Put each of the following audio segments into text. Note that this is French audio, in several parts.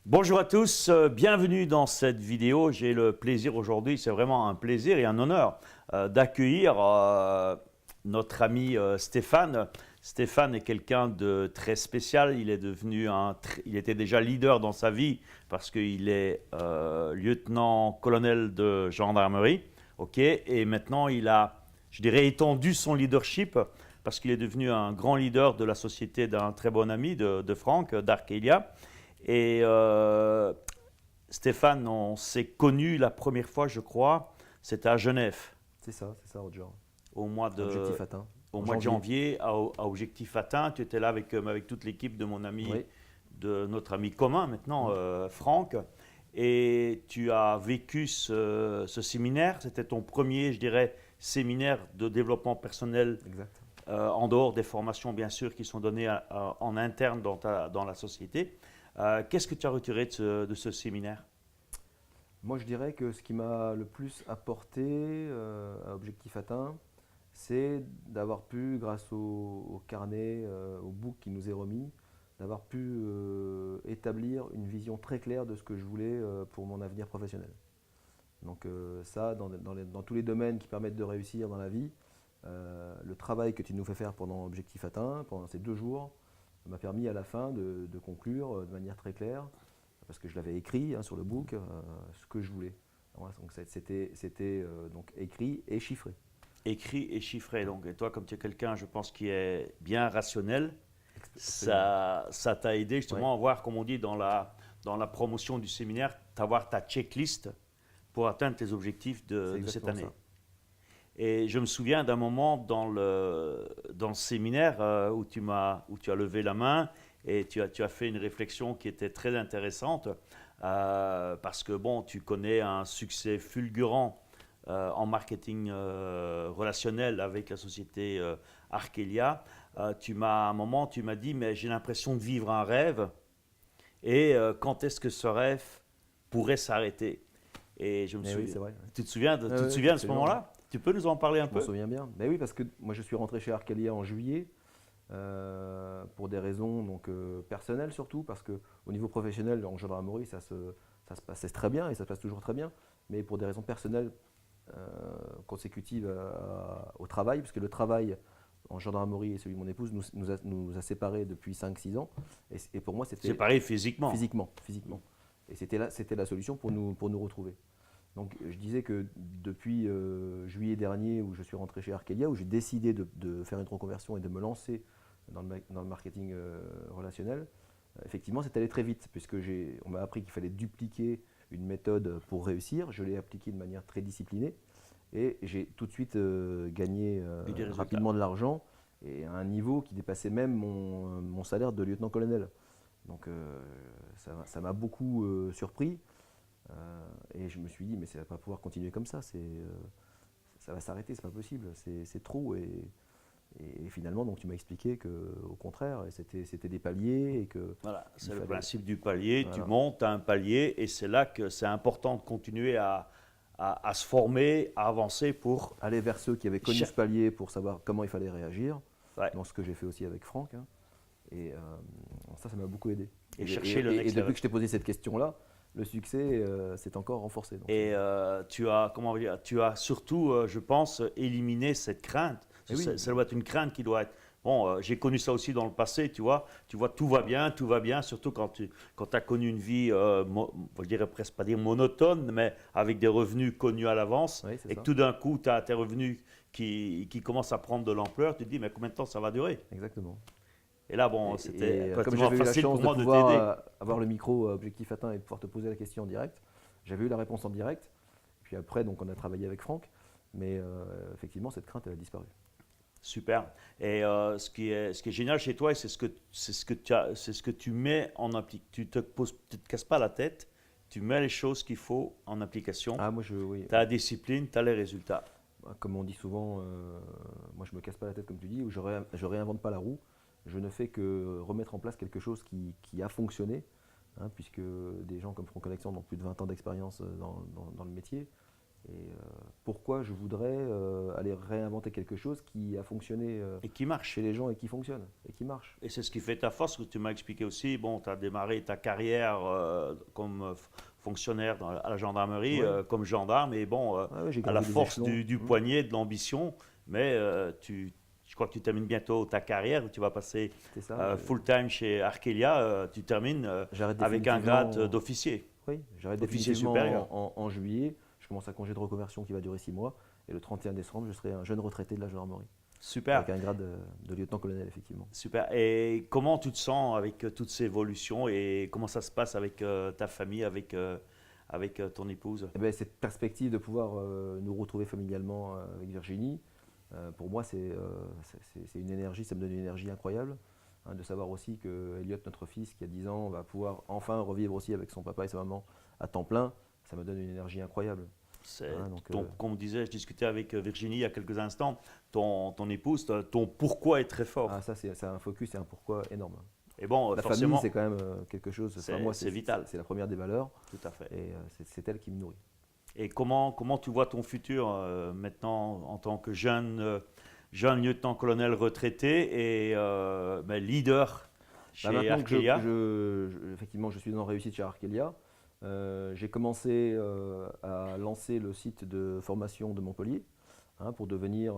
Bonjour à tous, bienvenue dans cette vidéo. J'ai le plaisir aujourd'hui, c'est vraiment un plaisir et un honneur d'accueillir notre ami Stéphane. Stéphane est quelqu'un de très spécial. Il était déjà leader dans sa vie parce qu'il est lieutenant-colonel de gendarmerie. Ok, et maintenant il a, je dirais, étendu son leadership parce qu'il est devenu un grand leader de la société d'un très bon ami de Franck, d'Arkelia. Et Stéphane, on s'est connus la première fois, je crois, c'était à Genève, C'est ça, Roger. au mois de, Objectif atteint. au En mois de janvier. janvier, à Objectif Atteint. Tu étais là avec toute l'équipe de mon ami, Oui. de notre ami commun maintenant, Mm. Franck. Et tu as vécu ce séminaire. C'était ton premier, je dirais, séminaire de développement personnel Exact. en dehors des formations, bien sûr, qui sont données en interne dans la société. Qu'est-ce que tu as retiré de ce séminaire? Moi, je dirais que ce qui m'a le plus apporté à Objectif atteint, c'est d'avoir pu, grâce au carnet, au book qui nous est remis, d'avoir pu établir une vision très claire de ce que je voulais pour mon avenir professionnel. Donc ça, dans tous les domaines qui permettent de réussir dans la vie, le travail que tu nous fais faire pendant Objectif atteint, pendant ces 2 jours, m'a permis à la fin de conclure de manière très claire, parce que je l'avais écrit sur le book, ce que je voulais. Voilà, donc c'était donc écrit et chiffré. Écrit et chiffré. Donc, et toi, comme tu es quelqu'un, je pense, qui est bien rationnel, Absolument. ça t'a aidé Oui, justement à voir, comme on dit dans la promotion du séminaire, d'avoir ta checklist pour atteindre tes objectifs c'est de cette exactement année. ça. Et je me souviens d'un moment dans le séminaire où tu as levé la main et tu as fait une réflexion qui était très intéressante parce que bon, tu connais un succès fulgurant en marketing relationnel avec la société Arkelia. À un moment, tu m'as dit, mais j'ai l'impression de vivre un rêve et quand est-ce que ce rêve pourrait s'arrêter? Et je me Mais oui, souviens, c'est vrai. Ouais. tu te Oui, souviens de ce absolument. Ouais. moment-là? Tu peux nous en parler un Je m'en peu? souviens bien. Mais oui, parce que moi je suis rentré chez Arcalia en juillet pour des raisons donc, personnelles surtout, parce que au niveau professionnel en gendarmerie ça se passait très bien et ça se passe toujours très bien, mais pour des raisons personnelles consécutives au travail, parce que le travail en gendarmerie et celui de mon épouse nous a séparés depuis 5 6 ans, et pour moi C'est c'était pareil physiquement. physiquement. Et c'était la solution pour nous retrouver. Donc je disais que depuis juillet dernier, où je suis rentré chez Arkelia, où j'ai décidé de faire une reconversion et de me lancer dans le marketing relationnel, effectivement, c'est allé très vite, puisque on m'a appris qu'il fallait dupliquer une méthode pour réussir. Je l'ai appliquée de manière très disciplinée et j'ai tout de suite gagné Et des résultats. rapidement de l'argent et à un niveau qui dépassait même mon salaire de lieutenant-colonel. Donc ça m'a beaucoup surpris. Et je me suis dit, mais ça va pas pouvoir continuer comme ça. Ça va s'arrêter, c'est pas possible. C'est trop. Et finalement, donc tu m'as expliqué que, au contraire, c'était des paliers et que Voilà, il c'est le fallait. principe du palier. Tu Voilà. montes à un palier et c'est là que c'est important de continuer à se former, à avancer pour... Aller vers ceux qui avaient connu ce palier pour savoir comment il fallait réagir. Ouais, Donc ce que j'ai fait aussi avec Franck. Et ça m'a beaucoup aidé. et chercher le Et next depuis level. que je t'ai posé cette question-là, le succès s'est encore renforcé. Donc, Et comment dire, tu as surtout, je pense, éliminé cette crainte. et oui, Ça doit être une crainte qui doit être... Bon, j'ai connu ça aussi dans le passé, tu vois, tout va bien, surtout quand tu as connu une vie, je dirais presque pas dire monotone, mais avec des revenus connus à l'avance, oui, c'est et que ça. tout d'un coup, tu as tes revenus qui commencent à prendre de l'ampleur, tu te dis, mais combien de temps ça va durer? Exactement. Et là, bon, c'était Comme pratiquement j'avais eu la facile chance pour de moi de pouvoir t'aider. avoir le micro objectif atteint et de pouvoir te poser la question en direct, j'avais eu la réponse en direct. Puis après, donc, on a travaillé avec Franck. Mais effectivement, cette crainte, elle a disparu. Super. Et ce qui est génial chez toi, c'est ce que tu mets en application. Tu te casses pas la tête, tu mets les choses qu'il faut en application. Ah, moi, oui, Tu as la discipline, tu as les résultats. comme on dit souvent, moi, je me casse pas la tête, comme tu dis, ou je réinvente pas la roue. Je ne fais que remettre en place quelque chose qui a fonctionné, puisque des gens comme Franck Alexandre ont plus de 20 ans d'expérience dans le métier. pourquoi je voudrais aller réinventer quelque chose qui a fonctionné Et qui marche. chez les gens et qui fonctionne et qui marche. Et c'est ce qui fait ta force, que tu m'as expliqué aussi. Bon, tu as démarré ta carrière comme fonctionnaire à la gendarmerie, Ouais. comme gendarme, et bon, Ouais, ouais, j'ai à la gravi des force échelons. du poignet, de l'ambition, mais je crois que tu termines bientôt ta carrière, où tu vas passer C'est ça. full-time chez Arkelia, tu termines J'arrête avec un grade définitivement. d'officier, Oui, j'arrête officier définitivement supérieur. en juillet. Je commence un congé de reconversion qui va durer 6 mois. Et le 31 décembre, je serai un jeune retraité de la gendarmerie. Super. Avec un grade de lieutenant-colonel, effectivement. Super. Et comment tu te sens avec toutes ces évolutions et comment ça se passe avec ta famille, avec ton épouse? Eh ben, cette perspective de pouvoir nous retrouver familialement avec Virginie, pour moi, c'est une énergie, ça me donne une énergie incroyable. Hein, de savoir aussi que Elliot, notre fils, qui a 10 ans, va pouvoir enfin revivre aussi avec son papa et sa maman à temps plein, ça me donne une énergie incroyable. Hein, donc, Comme on disait, je discutais avec Virginie il y a quelques instants, ton épouse, ton pourquoi est très fort. ça, c'est un focus et un pourquoi énorme. Et bon, La famille, forcément, c'est quand même quelque chose, enfin, moi, c'est vital. c'est la première des valeurs Tout à fait. et c'est elle qui me nourrit. Et comment tu vois ton futur maintenant en tant que jeune lieutenant-colonel retraité et ben, leader Bah, chez maintenant que Arkelia? effectivement, je suis dans Réussite chez Arkelia, j'ai commencé à lancer le site de formation de Montpellier, hein, pour devenir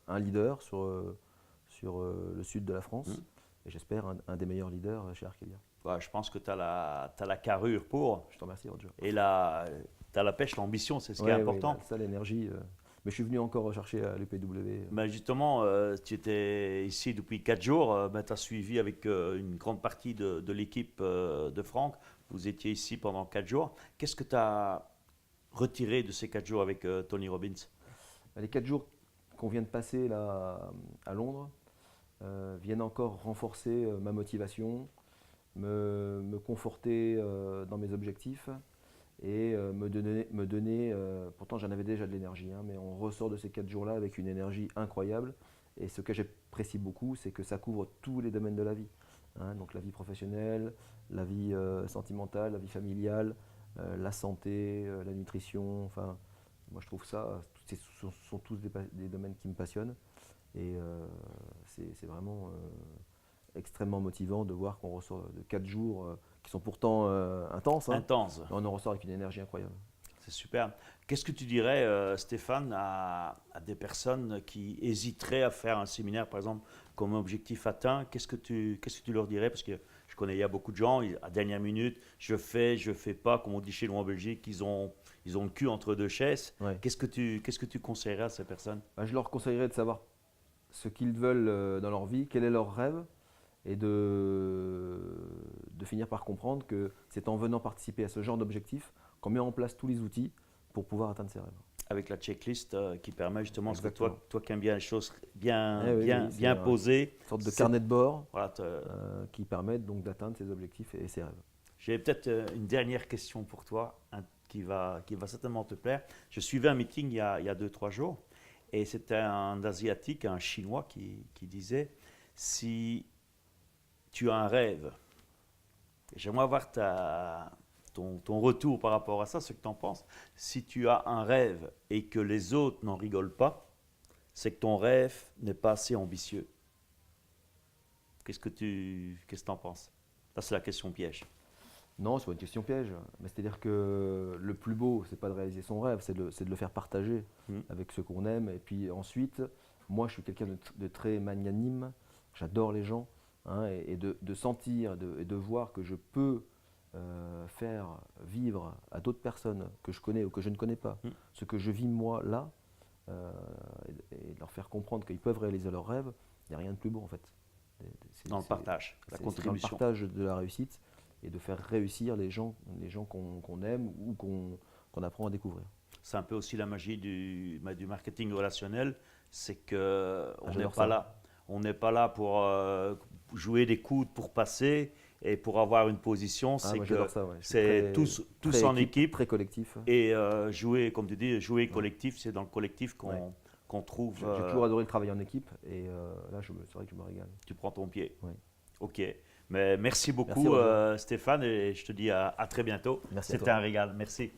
un leader sur le sud de la France. Hmm. Et j'espère un des meilleurs leaders chez Arkelia. Ouais, je pense que tu as t'as la carrure pour. Je te remercie, Roger. Et tu as la pêche, l'ambition, c'est ce qui est Ouais, important. ça, l'énergie. Mais je suis venu encore rechercher à l'UPW. Ben justement, tu étais ici depuis 4 jours, ben, tu as suivi avec une grande partie de l'équipe de Franck. Vous étiez ici pendant 4 jours. Qu'est-ce que tu as retiré de ces 4 jours avec Tony Robbins? Les 4 jours qu'on vient de passer là à Londres viennent encore renforcer ma motivation, me conforter dans mes objectifs et me donner pourtant j'en avais déjà de l'énergie, hein, mais on ressort de ces 4 jours-là avec une énergie incroyable. Et ce que j'apprécie beaucoup, c'est que ça couvre tous les domaines de la vie. Hein, donc la vie professionnelle, la vie sentimentale, la vie familiale, la santé, la nutrition. Enfin, moi je trouve ça, sont tous des domaines qui me passionnent. Et c'est vraiment extrêmement motivant de voir qu'on ressort de 4 jours qui sont pourtant intenses, hein, Intense. mais on en ressort avec une énergie incroyable. C'est super. Qu'est-ce que tu dirais, Stéphane, à des personnes qui hésiteraient à faire un séminaire, par exemple, comme objectif atteint? Qu'est-ce que tu leur dirais? Parce que je connais, il y a beaucoup de gens, à dernière minute, je fais pas, comme on dit chez nous en Belgique, ils ont le cul entre deux chaises. Ouais. Qu'est-ce que tu conseillerais à ces personnes? Bah, je leur conseillerais de savoir ce qu'ils veulent dans leur vie, quel est leur rêve, et de finir par comprendre que c'est en venant participer à ce genre d'objectif qu'on met en place tous les outils pour pouvoir atteindre ses rêves. Avec la checklist qui permet justement, parce que Exactement. toi qui aimes bien les choses bien, Eh oui, bien, oui, c'est bien posées, Une sorte de c'est- carnet de bord voilà, qui permettent donc d'atteindre ses objectifs et ses rêves. j'ai peut-être une dernière question pour toi qui va certainement te plaire. Je suivais un meeting il y a 2-3 jours et c'était un Asiatique, un Chinois qui disait si tu as un rêve, et j'aimerais avoir ton retour par rapport à ça, ce que tu en penses. Si tu as un rêve et que les autres n'en rigolent pas, c'est que ton rêve n'est pas assez ambitieux. Qu'est-ce que tu en penses? Ça, c'est la question piège. Non, c'est pas une question piège. Mais c'est-à-dire que le plus beau, c'est pas de réaliser son rêve, c'est de le faire partager Hmm. avec ceux qu'on aime. Et puis ensuite, moi, je suis quelqu'un de très magnanime. J'adore les gens, hein, et de sentir et de voir que je peux faire vivre à d'autres personnes que je connais ou que je ne connais pas Hmm. ce que je vis moi là, euh, et leur faire comprendre qu'ils peuvent réaliser leurs rêves. Il n'y a rien de plus beau en fait. Dans le partage, la C'est dans le contribution. partage de la réussite et de faire réussir les gens qu'on aime ou qu'on apprend à découvrir. C'est un peu aussi la magie du marketing relationnel, c'est que on n'est j'adore pas ça. là. On n'est pas là pour jouer des coudes pour passer et pour avoir une position. Ah, C'est moi que j'adore ça, ouais. Je suis c'est très- tous très en équipe très collectif. et jouer, comme tu dis, jouer collectif. C'est dans le collectif Ouais. qu'on trouve. J'ai toujours adoré le travail en équipe et là c'est vrai que je me régale. Tu prends ton pied. Ouais. Ok. Mais merci beaucoup, Merci, Roger. Stéphane, et je te dis à très bientôt. Merci à C'était toi. un régal. Merci.